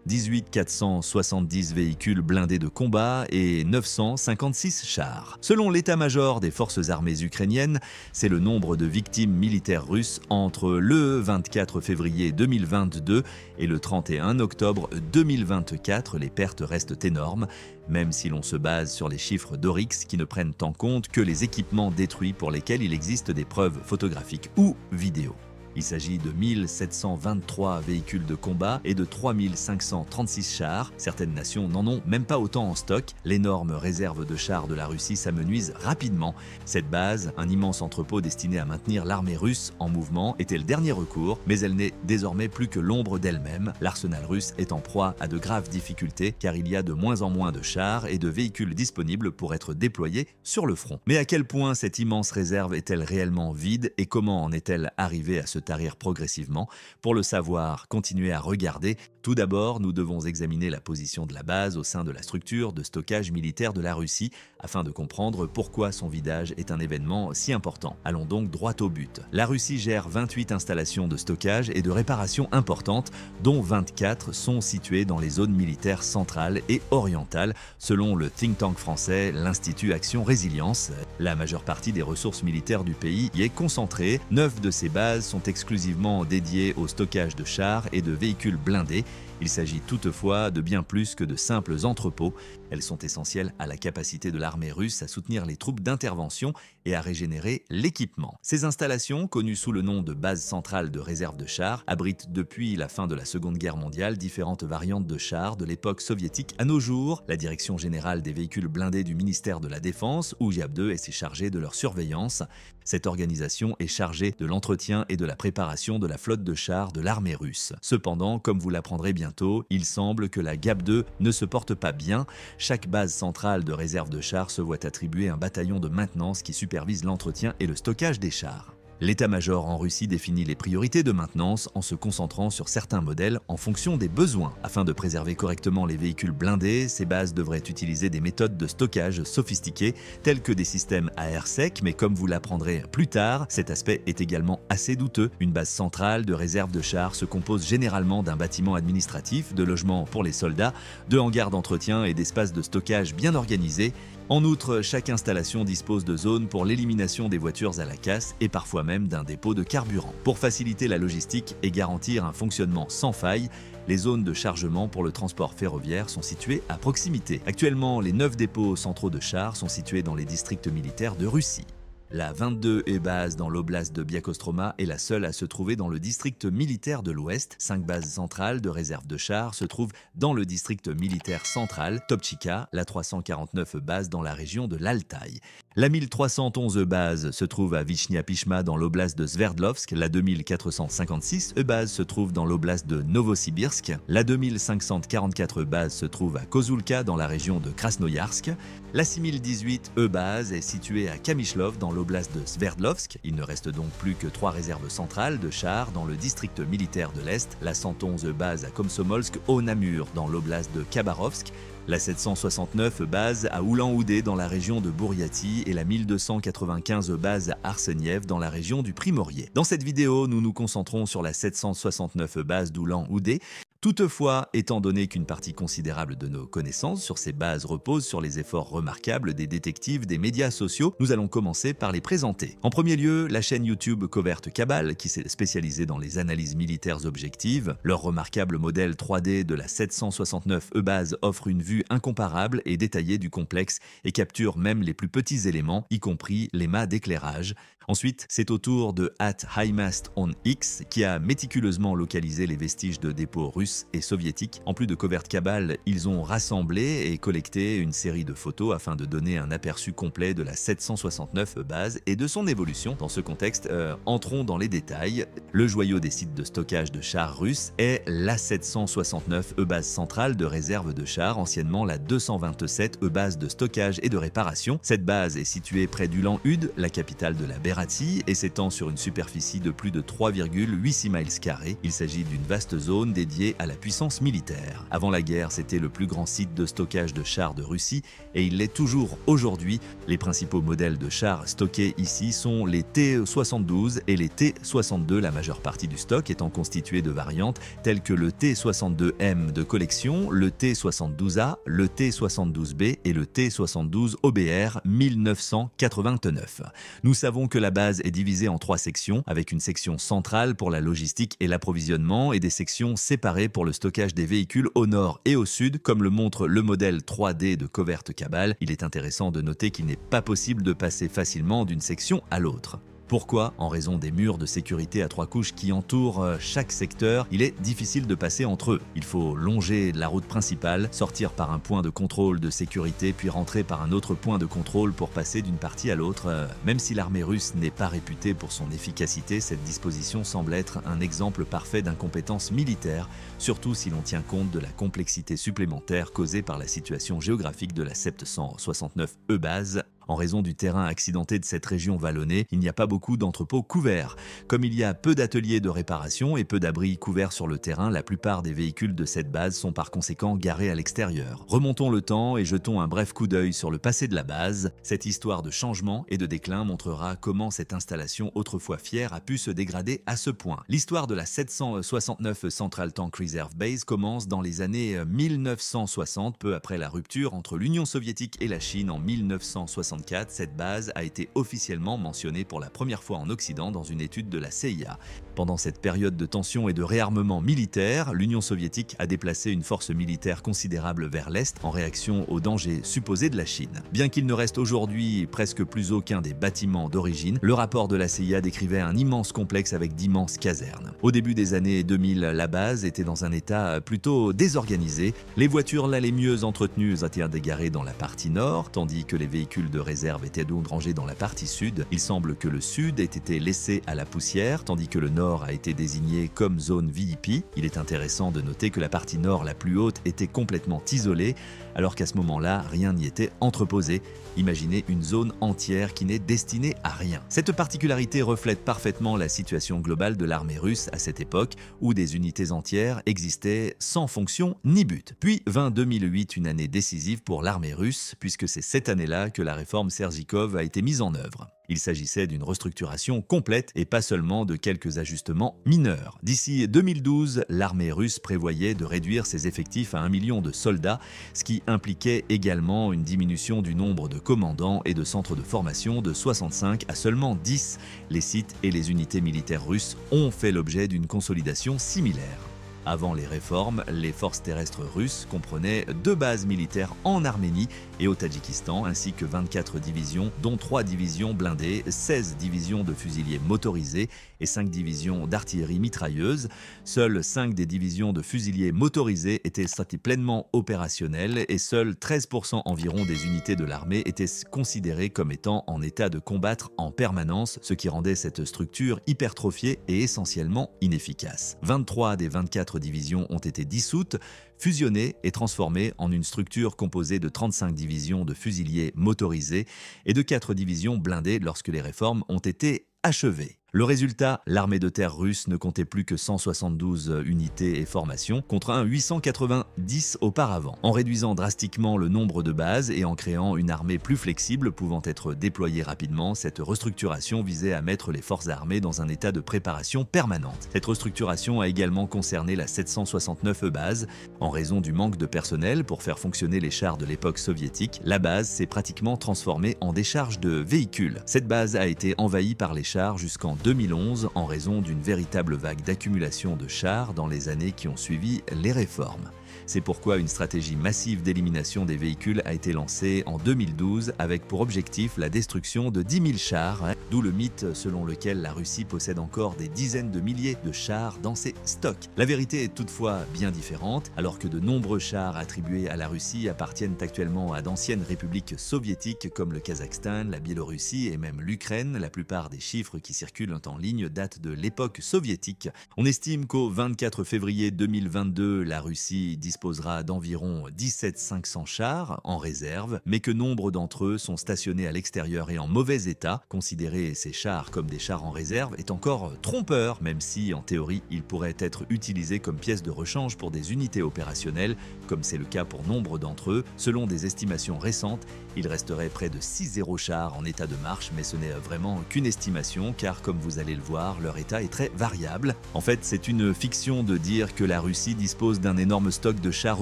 18 470 véhicules blindés de combat et 956 chars. Selon l'état-major des forces armées ukrainiennes, c'est le nombre de victimes militaires russes entre le 24 février 2022 et le 31 octobre 2024. Les pertes restent énormes, même si l'on se base sur les chiffres d'Oryx qui ne prennent en compte que les équipements détruits pour lesquels il existe des preuves photographiques ou vidéo. Il s'agit de 1723 véhicules de combat et de 3536 chars. Certaines nations n'en ont même pas autant en stock. L'énorme réserve de chars de la Russie s'amenuise rapidement. Cette base, un immense entrepôt destiné à maintenir l'armée russe en mouvement, était le dernier recours, mais elle n'est désormais plus que l'ombre d'elle-même. L'arsenal russe est en proie à de graves difficultés car il y a de moins en moins de chars et de véhicules disponibles pour être déployés sur le front. Mais à quel point cette immense réserve est-elle réellement vide et comment en est-elle arrivée à se tarir progressivement? Pour le savoir, continuez à regarder. Tout d'abord, nous devons examiner la position de la base au sein de la structure de stockage militaire de la Russie afin de comprendre pourquoi son vidage est un événement si important. Allons donc droit au but. La Russie gère 28 installations de stockage et de réparation importantes, dont 24 sont situées dans les zones militaires centrales et orientales, selon le think tank français, l'Institut Action Résilience. La majeure partie des ressources militaires du pays y est concentrée. 9 de ces bases sont exclusivement dédiées au stockage de chars et de véhicules blindés. Il s'agit toutefois de bien plus que de simples entrepôts. Elles sont essentielles à la capacité de l'armée russe à soutenir les troupes d'intervention et à régénérer l'équipement. Ces installations, connues sous le nom de base centrale de réserve de chars, abritent depuis la fin de la Seconde Guerre mondiale différentes variantes de chars de l'époque soviétique à nos jours. La Direction générale des véhicules blindés du ministère de la Défense, ou JAB2, est chargée de leur surveillance. Cette organisation est chargée de l'entretien et de la préparation de la flotte de chars de l'armée russe. Cependant, comme vous l'apprendrez bientôt, il semble que la GAB2 ne se porte pas bien. Chaque base centrale de réserve de chars se voit attribuer un bataillon de maintenance qui supervise l'entretien et le stockage des chars. L'état-major en Russie définit les priorités de maintenance en se concentrant sur certains modèles en fonction des besoins. Afin de préserver correctement les véhicules blindés, ces bases devraient utiliser des méthodes de stockage sophistiquées telles que des systèmes à air sec, mais comme vous l'apprendrez plus tard, cet aspect est également assez douteux. Une base centrale de réserve de chars se compose généralement d'un bâtiment administratif, de logements pour les soldats, de hangars d'entretien et d'espaces de stockage bien organisés. En outre, chaque installation dispose de zones pour l'élimination des voitures à la casse et parfois même d'un dépôt de carburant. Pour faciliter la logistique et garantir un fonctionnement sans faille, les zones de chargement pour le transport ferroviaire sont situées à proximité. Actuellement, les 9 dépôts centraux de chars sont situés dans les districts militaires de Russie. La 22 est base dans l'oblast de Biakostroma est la seule à se trouver dans le district militaire de l'Ouest. 5 bases centrales de réserve de chars se trouvent dans le district militaire central, Topchika, la 349 base dans la région de l'Altaï. La 1311 base se trouve à Vychnia Pishma dans l'oblast de Sverdlovsk, la 2456 base se trouve dans l'oblast de Novosibirsk, la 2544 base se trouve à Kozulka dans la région de Krasnoyarsk, la 6018 base est située à Kamyshlov dans l'oblast de Sverdlovsk. Il ne reste donc plus que 3 réserves centrales de chars dans le district militaire de l'Est, la 111 base à Komsomolsk au Namur dans l'oblast de Khabarovsk, la 769 base à Oulan-Oudé dans la région de Bouriatie et la 1295 base à Arseniev dans la région du Primorié. Dans cette vidéo, nous nous concentrons sur la 769 base d'Oulan-Oudé. Toutefois, étant donné qu'une partie considérable de nos connaissances sur ces bases repose sur les efforts remarquables des détectives des médias sociaux, nous allons commencer par les présenter. En premier lieu, la chaîne YouTube Covert Cabal, qui s'est spécialisée dans les analyses militaires objectives. Leur remarquable modèle 3D de la 769 base offre une vue incomparable et détaillée du complexe et capture même les plus petits éléments, y compris les mâts d'éclairage. Ensuite, c'est au tour de @HighMastOnX qui a méticuleusement localisé les vestiges de dépôts russes et soviétiques. En plus de Covert Cabal, ils ont rassemblé et collecté une série de photos afin de donner un aperçu complet de la 769 base et de son évolution. Dans ce contexte, entrons dans les détails. Le joyau des sites de stockage de chars russes est la 769 base centrale de réserve de chars, anciennement la 227 base de stockage et de réparation. Cette base est située près d'Ulan-Ude, la capitale de la Berbère, Liberati et s'étend sur une superficie de plus de 3,86 miles carrés. Il s'agit d'une vaste zone dédiée à la puissance militaire. Avant la guerre, c'était le plus grand site de stockage de chars de Russie et il l'est toujours aujourd'hui. Les principaux modèles de chars stockés ici sont les T-72 et les T-62, la majeure partie du stock étant constituée de variantes telles que le T-62M de collection, le T-72A, le T-72B et le T-72 OBR 1989. Nous savons que la base est divisée en 3 sections, avec une section centrale pour la logistique et l'approvisionnement et des sections séparées pour le stockage des véhicules au nord et au sud, comme le montre le modèle 3D de Covert Cabal. Il est intéressant de noter qu'il n'est pas possible de passer facilement d'une section à l'autre. Pourquoi? En raison des murs de sécurité à 3 couches qui entourent chaque secteur, il est difficile de passer entre eux. Il faut longer la route principale, sortir par un point de contrôle de sécurité, puis rentrer par un autre point de contrôle pour passer d'une partie à l'autre. Même si l'armée russe n'est pas réputée pour son efficacité, cette disposition semble être un exemple parfait d'incompétence militaire, surtout si l'on tient compte de la complexité supplémentaire causée par la situation géographique de la 769 E-base. En raison du terrain accidenté de cette région vallonnée, il n'y a pas beaucoup d'entrepôts couverts. Comme il y a peu d'ateliers de réparation et peu d'abris couverts sur le terrain, la plupart des véhicules de cette base sont par conséquent garés à l'extérieur. Remontons le temps et jetons un bref coup d'œil sur le passé de la base. Cette histoire de changement et de déclin montrera comment cette installation autrefois fière a pu se dégrader à ce point. L'histoire de la 769 Central Tank Reserve Base commence dans les années 1960, peu après la rupture entre l'Union soviétique et la Chine en 1964. Cette base a été officiellement mentionnée pour la première fois en Occident dans une étude de la CIA. Pendant cette période de tension et de réarmement militaire, l'Union soviétique a déplacé une force militaire considérable vers l'Est en réaction aux dangers supposés de la Chine. Bien qu'il ne reste aujourd'hui presque plus aucun des bâtiments d'origine, le rapport de la CIA décrivait un immense complexe avec d'immenses casernes. Au début des années 2000, la base était dans un état plutôt désorganisé. Les voitures là les mieux entretenues étaient dégarées dans la partie nord, tandis que les véhicules de réserve étaient donc rangés dans la partie sud. Il semble que le sud ait été laissé à la poussière, tandis que le nord a été désigné comme zone VIP. Il est intéressant de noter que la partie nord la plus haute était complètement isolée, alors qu'à ce moment-là, rien n'y était entreposé. Imaginez une zone entière qui n'est destinée à rien. Cette particularité reflète parfaitement la situation globale de l'armée russe à cette époque, où des unités entières existaient sans fonction ni but. Puis vint 2008, une année décisive pour l'armée russe, puisque c'est cette année-là que la réforme Serzhikov a été mise en œuvre. Il s'agissait d'une restructuration complète et pas seulement de quelques ajustements mineurs. D'ici 2012, l'armée russe prévoyait de réduire ses effectifs à 1 million de soldats, ce qui impliquait également une diminution du nombre de commandants et de centres de formation de 65 à seulement 10. Les sites et les unités militaires russes ont fait l'objet d'une consolidation similaire. Avant les réformes, les forces terrestres russes comprenaient 2 bases militaires en Arménie et au Tadjikistan, ainsi que 24 divisions, dont 3 divisions blindées, 16 divisions de fusiliers motorisés et 5 divisions d'artillerie mitrailleuse. Seules 5 des divisions de fusiliers motorisés étaient pleinement opérationnelles et seuls 13% environ des unités de l'armée étaient considérées comme étant en état de combattre en permanence, ce qui rendait cette structure hypertrophiée et essentiellement inefficace. 23 des 24 divisions ont été dissoutes, fusionnées et transformées en une structure composée de 35 divisions de fusiliers motorisés et de 4 divisions blindées lorsque les réformes ont été achevées. Le résultat, l'armée de terre russe ne comptait plus que 172 unités et formations contre un 890 auparavant. En réduisant drastiquement le nombre de bases et en créant une armée plus flexible pouvant être déployée rapidement, cette restructuration visait à mettre les forces armées dans un état de préparation permanente. Cette restructuration a également concerné la 769 base. En raison du manque de personnel pour faire fonctionner les chars de l'époque soviétique, la base s'est pratiquement transformée en décharge de véhicules. Cette base a été envahie par les chars jusqu'en 2011 en raison d'une véritable vague d'accumulation de chars dans les années qui ont suivi les réformes. C'est pourquoi une stratégie massive d'élimination des véhicules a été lancée en 2012 avec pour objectif la destruction de 10 000 chars, d'où le mythe selon lequel la Russie possède encore des dizaines de milliers de chars dans ses stocks. La vérité est toutefois bien différente, alors que de nombreux chars attribués à la Russie appartiennent actuellement à d'anciennes républiques soviétiques comme le Kazakhstan, la Biélorussie et même l'Ukraine. La plupart des chiffres qui circulent en ligne datent de l'époque soviétique. On estime qu'au 24 février 2022, la Russie disposera d'environ 17 500 chars en réserve, mais que nombre d'entre eux sont stationnés à l'extérieur et en mauvais état. Considérer ces chars comme des chars en réserve est encore trompeur, même si en théorie ils pourraient être utilisés comme pièces de rechange pour des unités opérationnelles, comme c'est le cas pour nombre d'entre eux. Selon des estimations récentes, il resterait près de 6-0 chars en état de marche, mais ce n'est vraiment qu'une estimation, car comme vous allez le voir, leur état est très variable. En fait, c'est une fiction de dire que la Russie dispose d'un énorme stock de chars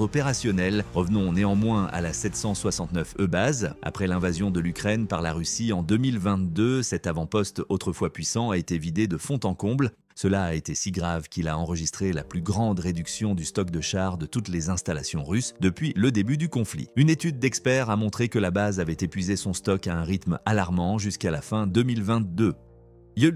opérationnels. Revenons néanmoins à la 769 E-Base. Après l'invasion de l'Ukraine par la Russie en 2022, cet avant-poste autrefois puissant a été vidé de fond en comble. Cela a été si grave qu'il a enregistré la plus grande réduction du stock de chars de toutes les installations russes depuis le début du conflit. Une étude d'experts a montré que la base avait épuisé son stock à un rythme alarmant jusqu'à la fin 2022.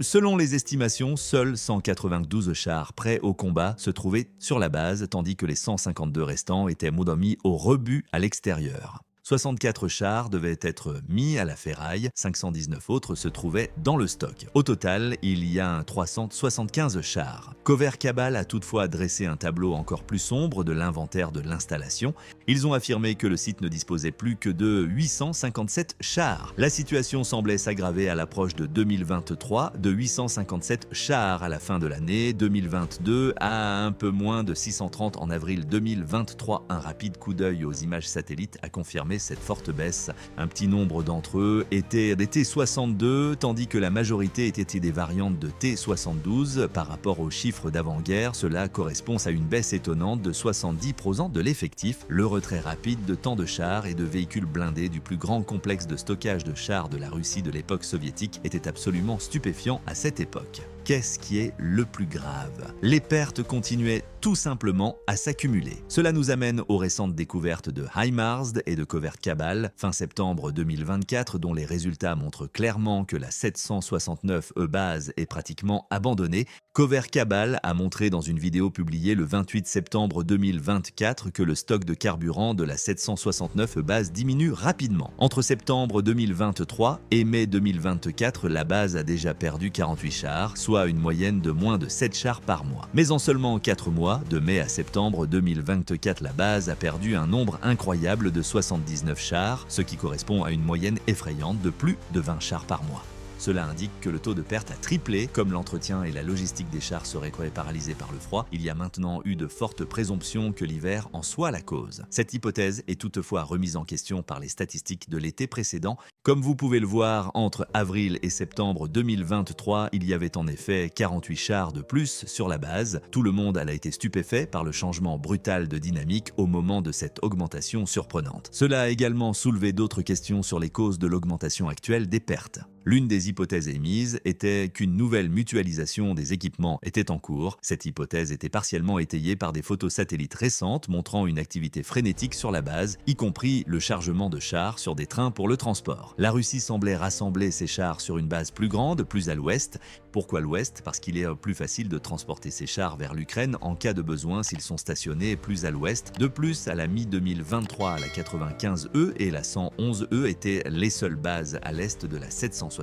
Selon les estimations, seuls 192 chars prêts au combat se trouvaient sur la base, tandis que les 152 restants étaient mis au rebut à l'extérieur. 64 chars devaient être mis à la ferraille, 519 autres se trouvaient dans le stock. Au total, il y a 375 chars. Cover Cabal a toutefois dressé un tableau encore plus sombre de l'inventaire de l'installation. Ils ont affirmé que le site ne disposait plus que de 857 chars. La situation semblait s'aggraver à l'approche de 2023, de 857 chars à la fin de l'année 2022 à un peu moins de 630 en avril 2023. Un rapide coup d'œil aux images satellites a confirmé cette forte baisse. Un petit nombre d'entre eux étaient des T-62, tandis que la majorité étaient des variantes de T-72. Par rapport aux chiffres d'avant-guerre, cela correspond à une baisse étonnante de 70% de l'effectif. Le retrait rapide de tant de chars et de véhicules blindés du plus grand complexe de stockage de chars de la Russie de l'époque soviétique était absolument stupéfiant à cette époque. Qu'est-ce qui est le plus grave? Les pertes continuaient tout simplement à s'accumuler. Cela nous amène aux récentes découvertes de HIMARS et de Covert Cabal, fin septembre 2024, dont les résultats montrent clairement que la 769 E-Base est pratiquement abandonnée. Covert Cabal a montré dans une vidéo publiée le 28 septembre 2024 que le stock de carburant de la 769 E-Base diminue rapidement. Entre septembre 2023 et mai 2024, la base a déjà perdu 48 chars, soit une moyenne de moins de 7 chars par mois. Mais en seulement 4 mois, de mai à septembre 2024, la base a perdu un nombre incroyable de 79 chars, ce qui correspond à une moyenne effrayante de plus de 20 chars par mois. Cela indique que le taux de perte a triplé. Comme l'entretien et la logistique des chars seraient paralysés par le froid, il y a maintenant eu de fortes présomptions que l'hiver en soit la cause. Cette hypothèse est toutefois remise en question par les statistiques de l'été précédent. Comme vous pouvez le voir, entre avril et septembre 2023, il y avait en effet 48 chars de plus sur la base. Tout le monde a été stupéfait par le changement brutal de dynamique au moment de cette augmentation surprenante. Cela a également soulevé d'autres questions sur les causes de l'augmentation actuelle des pertes. L'une des hypothèses émises était qu'une nouvelle mutualisation des équipements était en cours. Cette hypothèse était partiellement étayée par des photos satellites récentes montrant une activité frénétique sur la base, y compris le chargement de chars sur des trains pour le transport. La Russie semblait rassembler ses chars sur une base plus grande, plus à l'ouest. Pourquoi l'ouest? Parce qu'il est plus facile de transporter ces chars vers l'Ukraine en cas de besoin s'ils sont stationnés plus à l'ouest. De plus, à la mi-2023, la 95E et la 111E étaient les seules bases à l'est de la 769E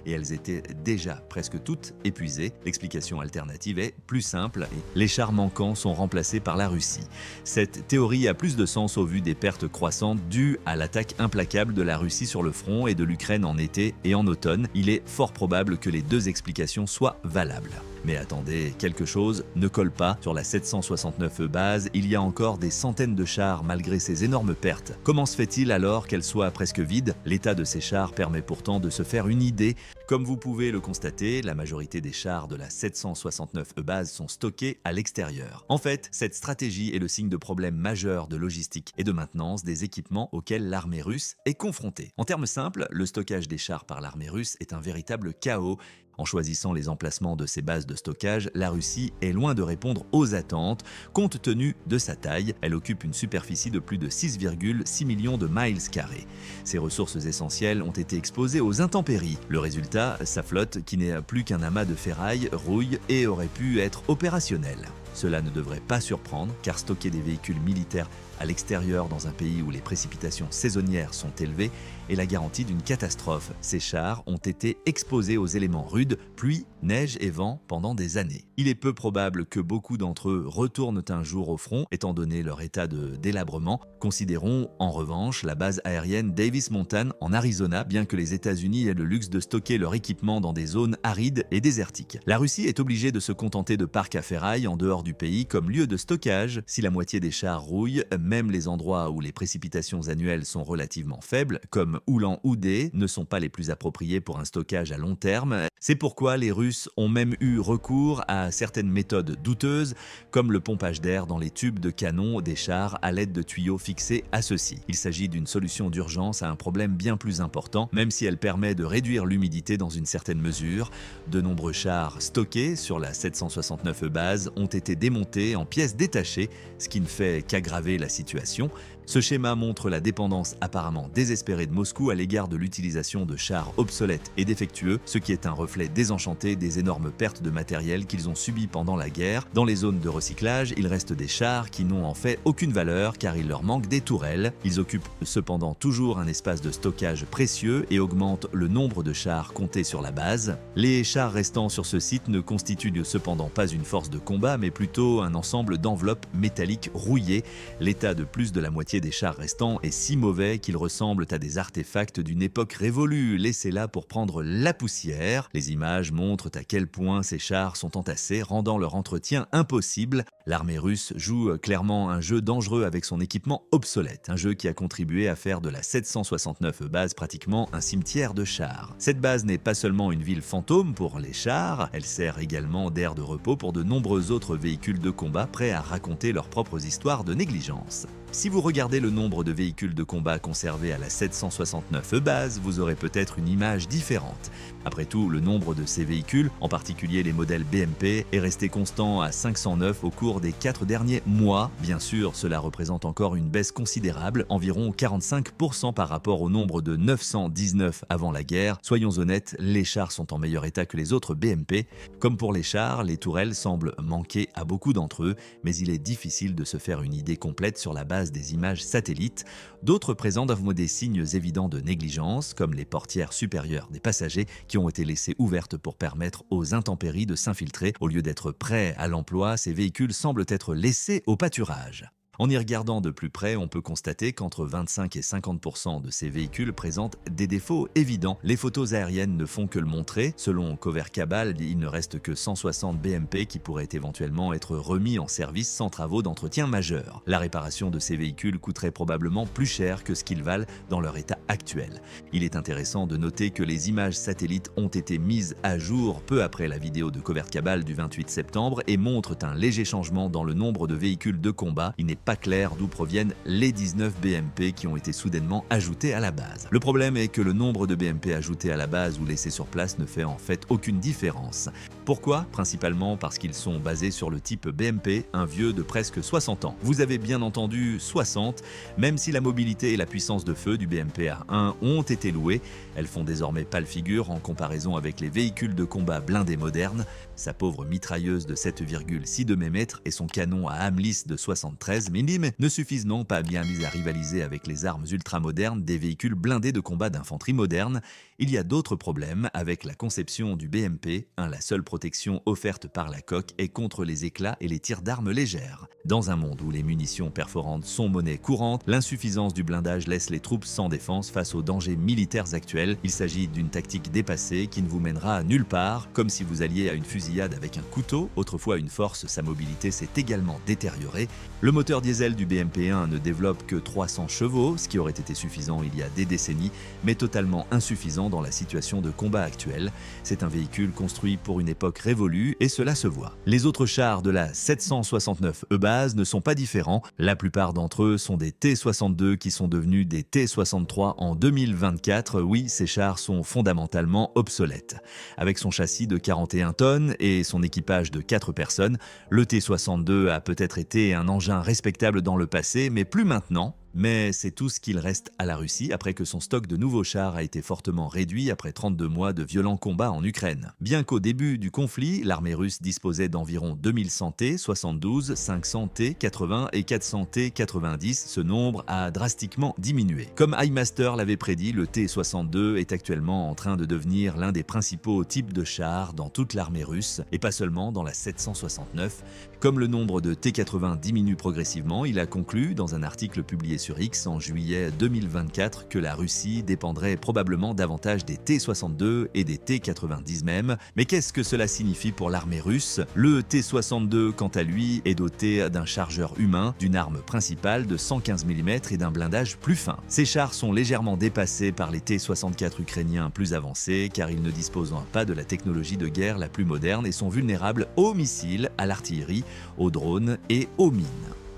et elles étaient déjà presque toutes épuisées. L'explication alternative est plus simple, les chars manquants sont remplacés par la Russie. Cette théorie a plus de sens au vu des pertes croissantes dues à l'attaque implacable de la Russie sur le front et de l'Ukraine en été et en automne. Il est fort probable que les deux explications soient valables. Mais attendez, quelque chose ne colle pas. Sur la 769 base, il y a encore des centaines de chars malgré ces énormes pertes. Comment se fait-il alors qu'elles soient presque vides? L'état de ces chars permet pourtant de se faire une idée. Comme vous pouvez le constater, la majorité des chars de la 769 base sont stockés à l'extérieur. En fait, cette stratégie est le signe de problèmes majeurs de logistique et de maintenance des équipements auxquels l'armée russe est confrontée. En termes simples, le stockage des chars par l'armée russe est un véritable chaos. En choisissant les emplacements de ces bases de stockage, la Russie est loin de répondre aux attentes. Compte tenu de sa taille, elle occupe une superficie de plus de 6,6 millions de miles carrés. Ses ressources essentielles ont été exposées aux intempéries. Le résultat, sa flotte, qui n'est plus qu'un amas de ferraille, rouille et aurait pu être opérationnelle. Cela ne devrait pas surprendre, car stocker des véhicules militaires à l'extérieur dans un pays où les précipitations saisonnières sont élevées est la garantie d'une catastrophe. Ces chars ont été exposés aux éléments rudes, pluie, neige et vent pendant des années. Il est peu probable que beaucoup d'entre eux retournent un jour au front, étant donné leur état de délabrement. Considérons en revanche la base aérienne Davis Monthan en Arizona, bien que les États-Unis aient le luxe de stocker leur équipement dans des zones arides et désertiques. La Russie est obligée de se contenter de parcs à ferraille en dehors du pays comme lieu de stockage. Si la moitié des chars rouillent, même les endroits où les précipitations annuelles sont relativement faibles, comme Oulan-Oudé, ne sont pas les plus appropriés pour un stockage à long terme. C'est pourquoi les Russes ont même eu recours à certaines méthodes douteuses, comme le pompage d'air dans les tubes de canon des chars à l'aide de tuyaux fixés à ceux-ci. Il s'agit d'une solution d'urgence à un problème bien plus important, même si elle permet de réduire l'humidité dans une certaine mesure. De nombreux chars stockés sur la 769 base ont été démontés en pièces détachées, ce qui ne fait qu'aggraver la situation. Ce schéma montre la dépendance apparemment désespérée de Moscou à l'égard de l'utilisation de chars obsolètes et défectueux, ce qui est un reflet désenchanté des énormes pertes de matériel qu'ils ont subies pendant la guerre. Dans les zones de recyclage, il reste des chars qui n'ont en fait aucune valeur car il leur manque des tourelles. Ils occupent cependant toujours un espace de stockage précieux et augmentent le nombre de chars comptés sur la base. Les chars restants sur ce site ne constituent cependant pas une force de combat, mais plutôt un ensemble d'enveloppes métalliques rouillées. L'état de plus de la moitié des chars restants est si mauvais qu'ils ressemblent à des artefacts d'une époque révolue, laissés là pour prendre la poussière. Les images montrent à quel point ces chars sont entassés, rendant leur entretien impossible. L'armée russe joue clairement un jeu dangereux avec son équipement obsolète, un jeu qui a contribué à faire de la 769 base pratiquement un cimetière de chars. Cette base n'est pas seulement une ville fantôme pour les chars, elle sert également d'aire de repos pour de nombreux autres véhicules de combat prêts à raconter leurs propres histoires de négligence. Si vous regardez le nombre de véhicules de combat conservés à la 769 base, vous aurez peut-être une image différente. Après tout, le nombre de ces véhicules, en particulier les modèles BMP, est resté constant à 509 au cours des 4 derniers mois. Bien sûr, cela représente encore une baisse considérable, environ 45% par rapport au nombre de 919 avant la guerre. Soyons honnêtes, les chars sont en meilleur état que les autres BMP. Comme pour les chars, les tourelles semblent manquer à beaucoup d'entre eux, mais il est difficile de se faire une idée complète sur la base des images satellites. D'autres présentent des signes évidents de négligence, comme les portières supérieures des passagers qui ont été laissées ouvertes pour permettre aux intempéries de s'infiltrer. Au lieu d'être prêts à l'emploi, ces véhicules semblent être laissés au pâturage. En y regardant de plus près, on peut constater qu'entre 25 et 50% de ces véhicules présentent des défauts évidents. Les photos aériennes ne font que le montrer. Selon Cover Cabal, il ne reste que 160 BMP qui pourraient éventuellement être remis en service sans travaux d'entretien majeurs. La réparation de ces véhicules coûterait probablement plus cher que ce qu'ils valent dans leur état actuel. Il est intéressant de noter que les images satellites ont été mises à jour peu après la vidéo de Cover Cabal du 28 septembre et montrent un léger changement dans le nombre de véhicules de combat. Il n'est pas clair d'où proviennent les 19 BMP qui ont été soudainement ajoutés à la base. Le problème est que le nombre de BMP ajoutés à la base ou laissés sur place ne fait en fait aucune différence. Pourquoi? Principalement parce qu'ils sont basés sur le type BMP, un vieux de presque 60 ans. Vous avez bien entendu 60, même si la mobilité et la puissance de feu du BMP A1 ont été louées, elles font désormais pâle figure en comparaison avec les véhicules de combat blindés modernes. Sa pauvre mitrailleuse de 7,62 mm et son canon à âme lisse de 73 mm ne suffisent non pas bien mis à rivaliser avec les armes ultramodernes des véhicules blindés de combat d'infanterie moderne. Il y a d'autres problèmes avec la conception du BMP, la seule protection offerte par la coque est contre les éclats et les tirs d'armes légères. Dans un monde où les munitions perforantes sont monnaie courante, l'insuffisance du blindage laisse les troupes sans défense face aux dangers militaires actuels. Il s'agit d'une tactique dépassée qui ne vous mènera nulle part, comme si vous alliez à une fusillade avec un couteau. Autrefois une force, sa mobilité s'est également détériorée. Le moteur diesel du BMP-1 ne développe que 300 chevaux, ce qui aurait été suffisant il y a des décennies, mais totalement insuffisant dans la situation de combat actuelle. C'est un véhicule construit pour une époque révolue et cela se voit. Les autres chars de la 769 E-Base ne sont pas différents. La plupart d'entre eux sont des T-62 qui sont devenus des T-63 en 2024. Oui, ces chars sont fondamentalement obsolètes. Avec son châssis de 41 tonnes et son équipage de 4 personnes, le T-62 a peut-être été un engin respectable dans le passé, mais plus maintenant. Mais c'est tout ce qu'il reste à la Russie après que son stock de nouveaux chars a été fortement réduit après 32 mois de violents combats en Ukraine. Bien qu'au début du conflit, l'armée russe disposait d'environ 2100 T-72, 500 T-80 et 400 T-90, ce nombre a drastiquement diminué. Comme iMaster l'avait prédit, le T-62 est actuellement en train de devenir l'un des principaux types de chars dans toute l'armée russe, et pas seulement dans la 769. Comme le nombre de T-80 diminue progressivement, il a conclu dans un article publié sur X en juillet 2024 que la Russie dépendrait probablement davantage des T-62 et des T-90 même. Mais qu'est-ce que cela signifie pour l'armée russe? Le T-62, quant à lui, est doté d'un chargeur humain, d'une arme principale de 115 mm et d'un blindage plus fin. Ces chars sont légèrement dépassés par les T-64 ukrainiens plus avancés car ils ne disposent pas de la technologie de guerre la plus moderne et sont vulnérables aux missiles, à l'artillerie, aux drones et aux mines.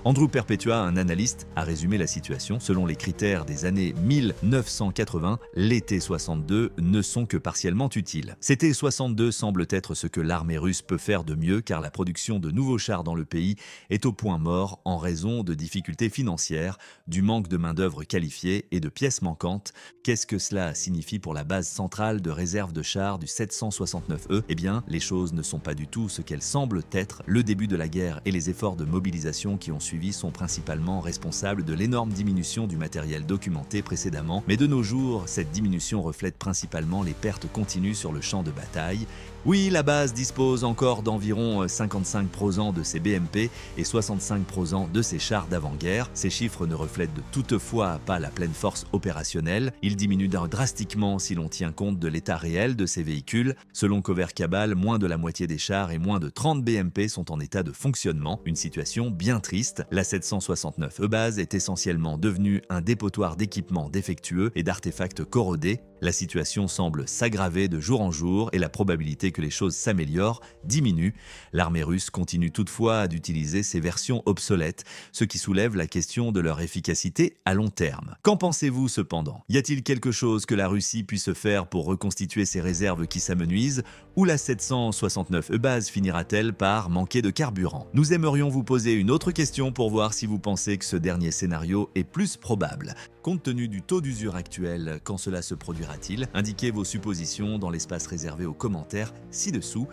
Andrew Perpetua, un analyste, a résumé la situation. Selon les critères des années 1980, les T-62 ne sont que partiellement utiles. Ces T-62 semblent être ce que l'armée russe peut faire de mieux car la production de nouveaux chars dans le pays est au point mort en raison de difficultés financières, du manque de main-d'œuvre qualifiée et de pièces manquantes. Qu'est-ce que cela signifie pour la base centrale de réserve de chars du 769E? Eh bien, les choses ne sont pas du tout ce qu'elles semblent être. Le début de la guerre et les efforts de mobilisation qui ont suivi sont principalement responsables de l'énorme diminution du matériel documenté précédemment, mais de nos jours, cette diminution reflète principalement les pertes continues sur le champ de bataille. Oui, la base dispose encore d'environ 55% de ses BMP et 65% de ses chars d'avant-guerre. Ces chiffres ne reflètent toutefois pas la pleine force opérationnelle. Ils diminuent drastiquement si l'on tient compte de l'état réel de ces véhicules. Selon Cover Cabal, moins de la moitié des chars et moins de 30 BMP sont en état de fonctionnement, une situation bien triste. La 769 E-Base est essentiellement devenue un dépotoir d'équipements défectueux et d'artefacts corrodés. La situation semble s'aggraver de jour en jour et la probabilité que les choses s'améliorent diminue. L'armée russe continue toutefois d'utiliser ces versions obsolètes, ce qui soulève la question de leur efficacité à long terme. Qu'en pensez-vous cependant? Y a-t-il quelque chose que la Russie puisse faire pour reconstituer ses réserves qui s'amenuisent? Ou la 769 E-Base finira-t-elle par manquer de carburant? Nous aimerions vous poser une autre question pour voir si vous pensez que ce dernier scénario est plus probable. Compte tenu du taux d'usure actuel, quand cela se produira-t-il? Indiquez vos suppositions dans l'espace réservé aux commentaires ci-dessous.